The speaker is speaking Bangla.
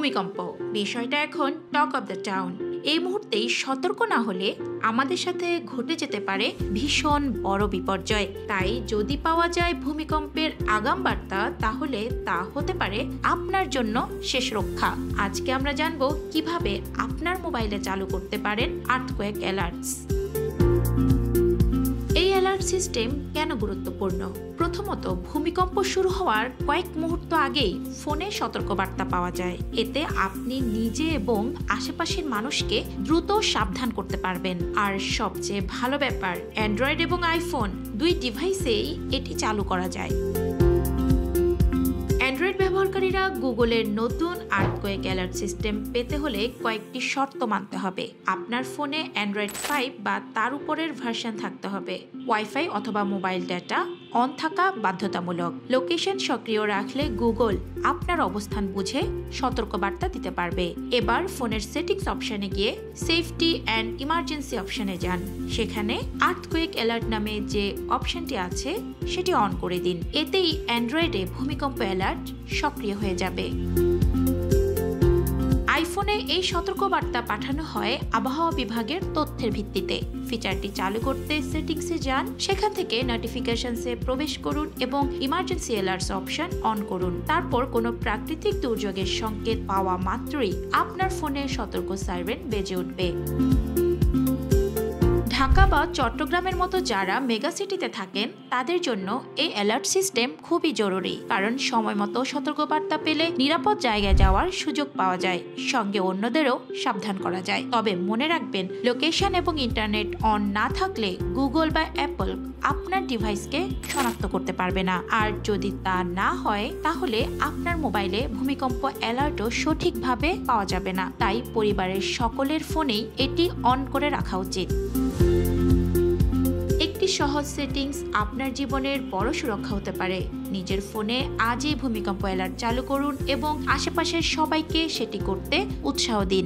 ভূমিকম্প বিষয়টা এখন টক অব দ্য টাউন। এই মুহূর্তেই সতর্ক না হলে আমাদের সাথে ঘটে যেতে পারে ভীষণ বড় বিপর্যয়। তাই যদি পাওয়া যায় ভূমিকম্পের আগাম বার্তা, তাহলে তা হতে পারে আপনার জন্য শেষ রক্ষা। আজকে আমরা জানবো কিভাবে আপনার মোবাইলে চালু করতে পারেন আর্থকোয়েক অ্যালার্টস। এই অ্যালার্ট সিস্টেম কেন গুরুত্বপূর্ণ? প্রথমত, ভূমিকম্প শুরু হওয়ার কয়েক মুহূর্ত আগেই ফোনে সতর্কবার্তা পাওয়া যায়। এতে আপনি নিজে এবং আশেপাশের মানুষকে দ্রুত সাবধান করতে পারবেন। আর সবচেয়ে ভালো ব্যাপার, অ্যান্ড্রয়েড এবং আইফোন দুই ডিভাইসেই এটি চালু করা যায়। অ্যান্ড্রয়েড ব্যবহারকারীরা গুগলের নতুন আর্থকোয়েক অ্যালার্ট সিস্টেম পেতে হলে কয়েকটি শর্ত মানতে হবে। আপনার ফোনে অ্যান্ড্রয়েড 5 বা তার উপরের ভার্সন থাকতে হবে। ওয়াইফাই অথবা মোবাইল ডেটা অন থাকা বাধ্যতামূলক। লোকেশন সক্রিয় রাখলে গুগল আপনার অবস্থান বুঝে সতর্কবার্তা দিতে পারবে। এবার ফোনের সেটিংস অপশনে গিয়ে সেফটি অ্যান্ড ইমার্জেন্সি অপশনে যান। সেখানে আর্থকোয়েক অ্যালার্ট নামে যে অপশনটি আছে সেটি অন করে দিন। এতেই অ্যান্ড্রয়েডে ভূমিকম্প অ্যালার্ট সক্রিয় হয়ে যাবে। আইফোনে এই সতর্কবার্তা পাঠানো হয় আবহাওয়া বিভাগের তথ্যের ভিত্তিতে। ফিচারটি চালু করতে সেটিংসে যান, সেখান থেকে নোটিফিকেশনসে প্রবেশ করুন এবং ইমার্জেন্সি অ্যালার্টস অপশন অন করুন। তারপর কোনো প্রাকৃতিক দুর্যোগের সংকেত পাওয়া মাত্রই আপনার ফোনে সতর্ক সাইরেন বেজে উঠবে। ঢাকা বা চট্টগ্রামের মতো যারা মেগা সিটিতে থাকেন তাদের জন্য এই অ্যালার্ট সিস্টেম খুবই জরুরি, কারণ সময় মতো সতর্কবার্তা পেলে নিরাপদ জায়গায় যাওয়ার সুযোগ পাওয়া যায়, সঙ্গে অন্যদেরও সাবধান করা যায়। তবে মনে রাখবেন, লোকেশন এবং ইন্টারনেট অন না থাকলে গুগল বা অ্যাপল আপনার ডিভাইসকে শনাক্ত করতে পারবে না। আর যদি তা না হয়, তাহলে আপনার মোবাইলে ভূমিকম্প অ্যালার্টও সঠিকভাবে পাওয়া যাবে না। তাই পরিবারের সকলের ফোনেই এটি অন করে রাখা উচিত। একটি সহজ সেটিংস আপনার জীবনের বড় সুরক্ষা হতে পারে। নিজের ফোনে আজই ভূমিকম্প অ্যালার্ট চালু করুন এবং আশেপাশের সবাইকে সেটি করতে উৎসাহ দিন।